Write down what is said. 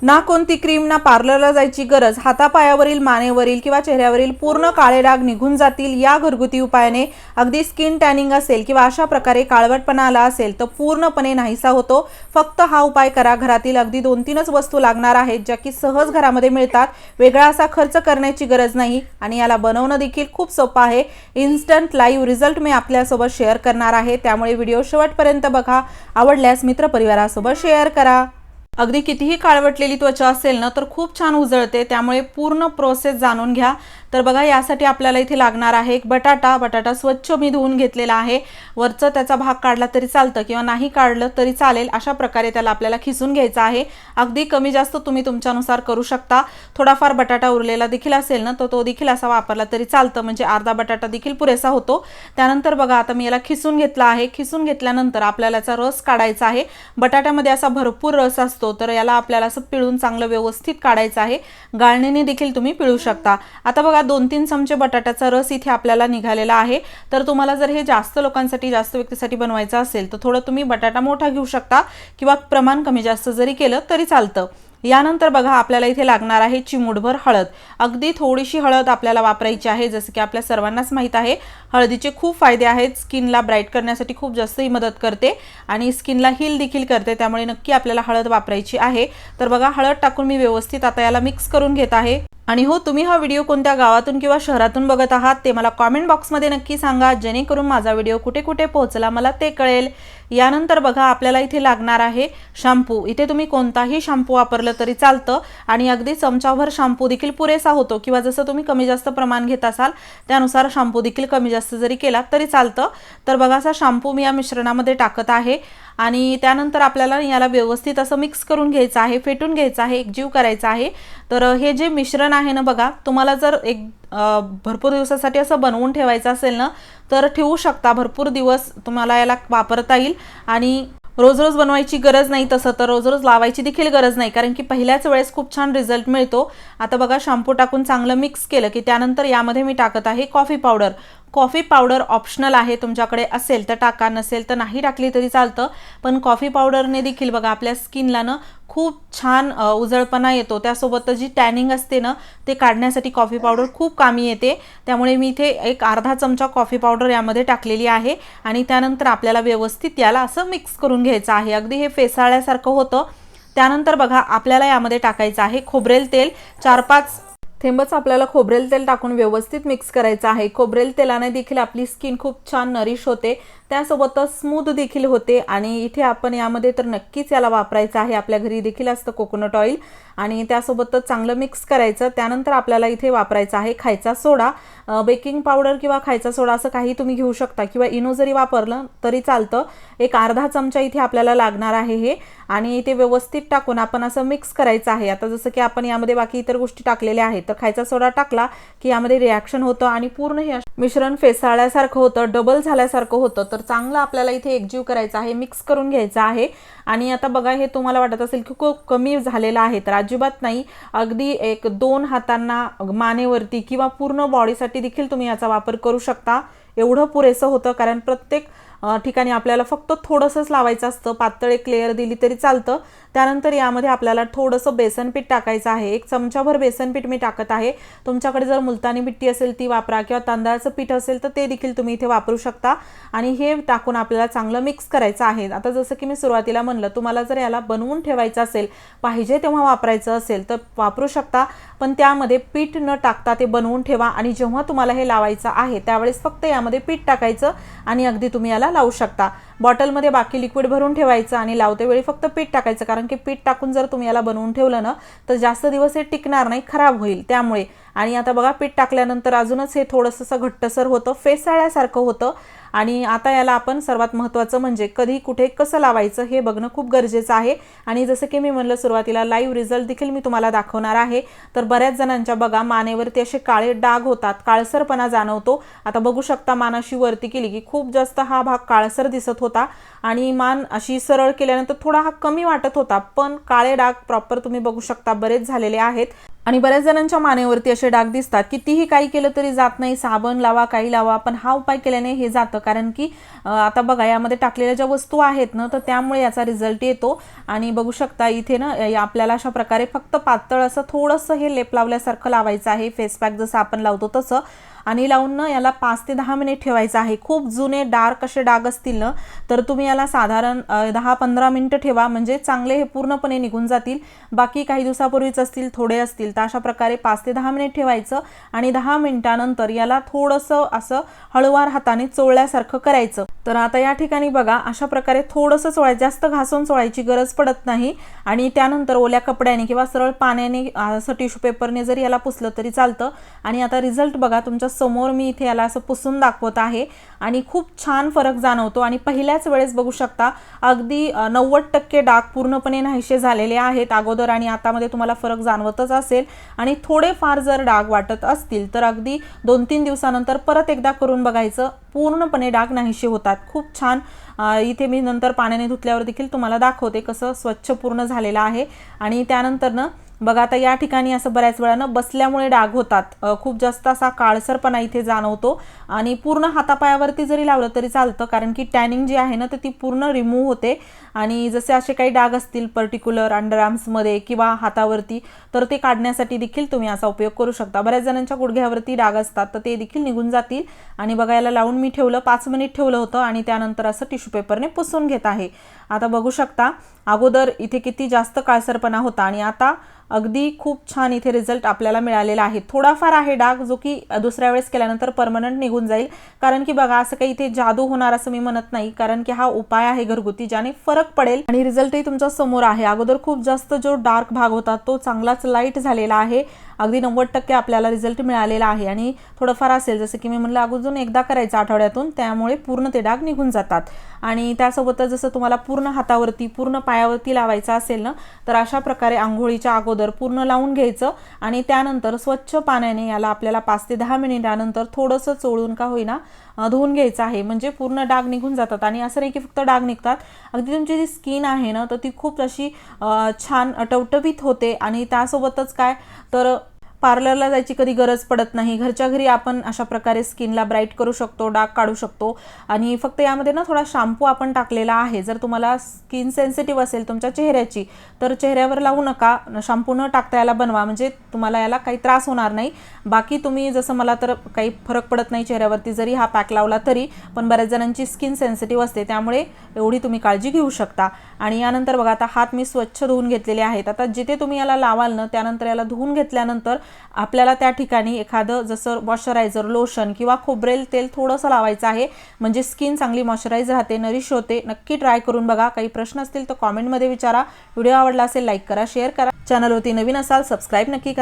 ना कोणती क्रीम ना पार्लरला जायची गरज, हातापायावरील मानेवरील किंवा चेहऱ्यावरील पूर्ण काळे डाग निघून जातील या घरगुती उपायाने। अगदी स्किन टॅनिंग असेल किंवा अशा प्रकारे काळवटपणा आला असेल तर पूर्णपणे नाहीसा होतो। फक्त हा उपाय करा। घरातील अगदी 2-3च वस्तू लागणार आहेत ज्या की सहज घरामध्ये मिळतात। वेगळा असा खर्च करण्याची गरज नाही आणि याला बनवणं देखील खूप सोपं आहे। इन्स्टंट लाईव्ह रिझल्ट मी आपल्यासोबत शेअर करणार आहे, त्यामुळे व्हिडिओ शेवटपर्यंत बघा। आवडल्यास मित्रपरिवारासोबत शेअर करा। अगदी कितीही काळवटलेली त्वचा असेल ना तर खूप छान उजळते, त्यामुळे पूर्ण प्रोसेस जाणून घ्या। तर बघा, यासाठी आपल्याला इथे लागणार आहे एक बटाटा स्वच्छ मी धुवून घेतलेला आहे। वरचा त्याचा भाग काढला तरी चालतं किंवा नाही काढलं तरी चालेल। अशा प्रकारे त्याला आपल्याला खिसून घ्यायचा आहे। अगदी कमी जास्त तुम्ही तुमच्यानुसार करू शकता। थोडाफार बटाटा उरलेला देखील असेल ना तर तो देखील असा वापरला तरी चालतं, म्हणजे अर्धा बटाटा देखील पुरेसा होतो। त्यानंतर बघा, आता मी याला खिसून घेतला आहे। खिसून घेतल्यानंतर आपल्याला याचा रस काढायचा आहे। बटाट्यामध्ये असा भरपूर रस असतो, तर याला आपल्याला असं पिळून चांगलं व्यवस्थित काढायचं आहे। गाळणीने देखील तुम्ही पिळू शकता। आता बघा, 2-3 चमचे बटाट्याचा रस इथे आपल्याला निघालेला आहे। तर तुम्हाला जर हे जास्त लोकांसाठी, जास्त व्यक्तीसाठी बनवायचं असेल तर थोडं तुम्ही बटाटा मोठा घेऊ शकता किंवा प्रमाण कमी जास्त जरी केलं तरी चालतं। यानंतर बघा, आपल्याला इथे लागणार आहे चिमूटभर हळद। अगदी थोडीशी हळद आपल्याला वापरायची आहे। जसं की आपल्या सर्वांनाच माहित आहे, हळदीचे खूप फायदे आहेत। स्किनला ब्राईट करण्यासाठी खूप जास्तही मदत करते आणि स्किनला हील देखील करते, त्यामुळे नक्की आपल्याला हळद वापरायची आहे। तर बघा, हळद टाकून मी व्यवस्थित आता याला मिक्स करून घेत आहे। आणि हो, तुम्ही हा व्हिडिओ कोणत्या गावातून किंवा शहरातून बघत आहात ते मला कमेंट बॉक्समध्ये नक्की सांगा, जेणेकरून माझा व्हिडिओ कुठे कुठे पोहोचला मला ते कळेल। यानंतर बघा, आपल्याला इथे लागणार आहे शॅम्पू। इथे तुम्ही कोणताही शॅम्पू वापरलं तरी चालतं आणि अगदी चमचाभर शॅम्पू देखील पुरेसा होतो, किंवा जसं तुम्ही कमी जास्त प्रमाण घेत असाल त्यानुसार शॅम्पू देखील कमी जास्त जरी केला तरी चालतं। तर बघा, असा शॅम्पू मी या मिश्रणामध्ये टाकत आहे आणि त्यानंतर आपल्याला याला व्यवस्थित असं मिक्स करून घ्यायचं आहे, फेटून घ्यायचं आहे, एकजीव करायचं आहे। तर हे जे मिश्रण आहे ना बघा, तुम्हाला जर भरपूर दिवसासाठी असं बनवून ठेवायचं असेल ना तर ठेवू शकता। भरपूर दिवस तुम्हाला याला वापरता येईल आणि रोज रोज बनवायची गरज नाही, तसं तर रोज रोज लावायची देखील गरज नाही, कारण की पहिल्याच वेळेस खूप छान रिझल्ट मिळतो। आता बघा, शॅम्पू टाकून चांगलं मिक्स केलं की त्यानंतर यामध्ये मी टाकत आहे coffee powder. Coffee powder optional आहे, तुमच्याकडे असेल तर टाका, नसेल तर नाही टाकली तरी चालतं। पण कॉफी पावडरने देखील बघा आपल्या स्किनला ना खूप छान उजळपणा येतो। त्यासोबत जी टॅनिंग असते ना ते काढण्यासाठी कॉफी पावडर खूप कामी येते। त्यामुळे मी इथे एक अर्धा चमचा कॉफी पावडर यामध्ये टाकलेली आहे आणि त्यानंतर आपल्याला व्यवस्थित याला असं मिक्स करून घ्यायचं आहे। अगदी हे फेसाळल्यासारखं होतं। त्यानंतर बघा, आपल्याला यामध्ये टाकायचं आहे खोबरेल तेल। 4-5 थेंबच आपल्याला खोबरेल तेल टाकून व्यवस्थित मिक्स करायचं आहे। खोबरेल तेलाने देखील आपली स्किन खूप छान नरिश होते, त्यासोबतच स्मूथ देखील होते। आणि इथे आपण यामध्ये तर नक्कीच याला वापरायचं आहे। आपल्या घरी देखील असतं कोकोनट ऑइल आणि त्यासोबतच चांगलं मिक्स करायचं। त्यानंतर आपल्याला इथे वापरायचा आहे खायचा सोडा। बेकिंग पावडर किंवा खायचा सोडा असं काही तुम्ही घेऊ शकता, किंवा इनो जरी वापरलं तरी चालतं। एक अर्धा चमचा इथे आपल्याला लागणार आहे हे, आणि इथे व्यवस्थित टाकून आपण असं मिक्स करायचं आहे। आता जसं की आपण यामध्ये बाकी इतर गोष्टी टाकलेल्या आहेत, तर खायचा सोडा टाकला की यामध्ये रिॲक्शन होतं आणि पूर्ण हे मिश्रण फेसाळल्यासारखं होतं, डबल झाल्यासारखं होतं। तर चांगलं आपल्याला इथे एकजीव करायचं आहे, मिक्स करून घ्यायचं आहे। आणि आता बघा, हे तुम्हाला वाटत असेल की खूप कमी झालेलं आहे, तर अजिबात नाही। अगदी 1-2 हातांना मानेवरती किंवा पूर्ण बॉडीसाठी देखील तुम्ही याचा वापर करू शकता। एवढं पुरेसं होतं, कारण प्रत्येक ठिकाणी आपल्याला फक्त थोडंसंच लावायचं असतं। पातळ एक लेयर दिली तरी चालतं। त्यानंतर यामध्ये आपल्याला थोडंसं बेसन पीठ टाकायचं आहे। 1 चमचाभर बेसन पीठ मी टाकत आहे। तुमच्याकडे जर मुलतानी मिट्टी असेल ती वापरा, किंवा तांदळाचं पीठ असेल तर ते देखील तुम्ही इथे वापरू शकता। आणि हे टाकून आपल्याला चांगलं मिक्स करायचं आहे। आता जसं की मी सुरुवातीला म्हणलं, तुम्हाला जर याला बनवून ठेवायचं असेल, पाहिजे तेव्हा वापरायचं असेल तर वापरू शकता, पण त्यामध्ये पीठ न टाकता ते बनवून ठेवा आणि जेव्हा तुम्हाला हे लावायचं आहे त्यावेळेस फक्त यामध्ये पीठ टाकायचं आणि अगदी तुम्ही याला लावू शकता। बॉटलमध्ये बाकी लिक्विड भरून ठेवायचं आणि लावते वेळी फक्त पीठ टाकायचं, कारण की पीठ टाकून जर तुम्ही याला बनवून ठेवलं ना तर जास्त दिवस हे टिकणार नाही, खराब होईल त्यामुळे। आणि आता बघा, पीठ टाकल्यानंतर अजूनच हे थोडंसं घट्टसर होतं, फेसाळल्यासारखं होतं। आणि आता याला आपण सर्वात महत्त्वाचं म्हणजे कधी कुठे कसं लावायचं हे बघणं खूप गरजेचं आहे। आणि जसं की मी म्हणलं सुरुवातीला, लाईव्ह रिझल्ट देखील मी तुम्हाला दाखवणार आहे। तर बऱ्याच जणांच्या बघा मानेवरती असे काळे डाग होतात, काळसरपणा जाणवतो। आता बघू शकता, मान अशी वरती केली की खूप जास्त हा भाग काळसर दिसत होता। होता आणि मान अशी सरळ केल्यानंतर थोडा हा कमी वाटत होता, पण काळे डाग प्रॉपर तुम्ही बघू शकता बरेच झालेले आहेत आणि बऱ्याच जणांच्या मानेवरती असे डाग दिसतात. कितीही काही केलं तरी जात नाही, साबण लावा काही लावा, पण हा उपाय केल्याने हे जातं. कारण की आता बघा यामध्ये टाकलेल्या ज्या वस्तू आहेत ना, तर त्यामुळे याचा रिझल्ट येतो. आणि बघू शकता इथे ना आपल्याला अशा प्रकारे फक्त पातळ असं थोडंसं हे लेप लावल्यासारखं लावायचं आहे, फेस पॅक जसं आपण लावतो तसं. आणि लावून ना याला 5 ते 10 मिनिट ठेवायचं आहे. खूप जुने डार्क असे डाग असतील ना, तर तुम्ही याला साधारण 10-15 मिनिटं ठेवा, म्हणजे चांगले हे पूर्णपणे निघून जातील. बाकी काही दिवसापूर्वीच असतील, थोडे असतील, तर अशा प्रकारे 5 ते 10 मिनिट ठेवायचं आणि 10 मिनिटानंतर याला थोडंसं असं हळूवार हाताने चोळल्यासारखं करायचं. तर आता या ठिकाणी बघा अशा प्रकारे थोडंसं चोळायचं, जास्त घासून चोळायची गरज पडत नाही. आणि त्यानंतर ओल्या कपड्याने किंवा सरळ पाण्याने असं टिश्यू पेपरने जरी याला पुसलं तरी चालतं. आणि आता रिझल्ट बघा तुमच्या समोर मी इथे याला असं पुसून दाखवत आहे आणि खूप छान फरक जाणवतो. आणि पहिल्याच वेळेस बघू शकता अगदी 90% डाग पूर्णपणे नाहीसे झालेले आहेत. अगोदर आणि आतामध्ये तुम्हाला फरक जाणवतच असेल. आणि थोडेफार जर डाग वाटत असतील तर अगदी 2-3 दिवसानंतर परत एकदा करून बघायचं, पूर्णपणे डाग नाहीसे होतात. खूप छान. इथे मी नंतर पाण्याने धुतल्यावर देखील तुम्हाला दाखवते कसं स्वच्छ पूर्ण झालेलं आहे. आणि त्यानंतर ना बघा आता या ठिकाणी असं बऱ्याच वेळानं बसल्यामुळे डाग होतात, खूप जास्त असा काळसरपणा इथे जाणवतो. आणि पूर्ण हातापायावरती जरी लावलं तरी चालतं, कारण की टॅनिंग जी आहे ना तर ती पूर्ण रिमूव्ह होते. आणि जसे असे काही डाग असतील पर्टिक्युलर अंडरआर्म्समध्ये किंवा हातावरती, तर ते काढण्यासाठी देखील तुम्ही असा उपयोग करू शकता. बऱ्याच जणांच्या गुडघ्यावरती डाग असतात, तर ते देखील निघून जातील. आणि बघा याला लावून मी ठेवलं, 5 मिनिट ठेवलं होतं आणि त्यानंतर असं टिश्यू पेपरने पुसून घेत आहे. आता बघू शकता अगोदर इथे किती जास्त काळसरपणा होता आणि आता अगदी खूप छान इथे रिझल्ट आपल्याला मिळालेला आहे. थोडाफार आहे डाग जो की दुसऱ्या वेळेस केल्यानंतर परमनंट निघून जाईल. कारण की बघा असं काही इथे जादू होणार असं मी म्हणत नाही, कारण की हा उपाय आहे घरगुती ज्याने फरक पडेल आणि रिझल्टही तुमच्या समोर आहे. अगोदर खूप जास्त जो डार्क भाग होता तो चांगलाच लाईट झालेला आहे. अगदी 90% आपल्याला रिझल्ट मिळालेला आहे. आणि थोडंफार असेल जसं की मी म्हणलं अगोदर एकदा करायचं आठवड्यातून, त्यामुळे पूर्ण ते डाग निघून जातात. आणि त्यासोबतच जसं तुम्हाला पूर्ण हातावरती पूर्ण पायावरती लावायचं असेल ना, तर अशा प्रकारे आंघोळीच्या अगोदर पूर्ण लावून घ्यायचं आणि त्यानंतर स्वच्छ पाण्याने याला आपल्याला 5 ते 10 मिनिटानंतर थोडंसं चोळून का होईना धुवून घ्यायचं आहे, म्हणजे पूर्ण डाग निघून जातात. आणि असं नाही की फक्त डाग निघतात, अगदी तुमची जी स्किन आहे ना तर ती खूप अशी छान टवटवीत होते. आणि त्यासोबतच काय तर पार्लरला जायची कधी गरज पडत नाही, घरच्या घरी आपण अशा प्रकारे स्किनला ब्राईट करू शकतो, डाग काढू शकतो. आणि फक्त यामध्ये ना थोडा शॅम्पू आपण टाकलेला आहे. जर तुम्हाला स्किन सेन्सिटिव्ह असेल तुमच्या चेहऱ्याची तर चेहऱ्यावर लावू नका, शॅम्पू न टाकता याला बनवा, म्हणजे तुम्हाला याला काही त्रास होणार नाही. बाकी तुम्ही जसं मला तर काही फरक पडत नाही चेहऱ्यावरती जरी हा पॅक लावला तरी, पण बऱ्याच जणांची स्किन सेन्सिटिव्ह असते त्यामुळे एवढी तुम्ही काळजी घेऊ शकता. आणि यानंतर बघा आता हात मी स्वच्छ धुवून घेतलेले आहेत. आता जिथे तुम्ही याला लावाल ना त्यानंतर याला धुवून घेतल्यानंतर आपल्याला त्या ठिकाणी एखादं जसं मॉइश्चरायझर लोशन किंवा खोबरेल तेल थोडंसं लावायचं आहे, म्हणजे स्किन चांगली मॉइश्चराइज राहते, नरिश होते. नक्की ट्राय करून बघा. काही प्रश्न असतील तर कॉमेंटमध्ये विचारा. व्हिडिओ आवडला असेल लाईक करा, शेअर करा. चॅनलवरती नवीन असाल सबस्क्राईब नक्की करा.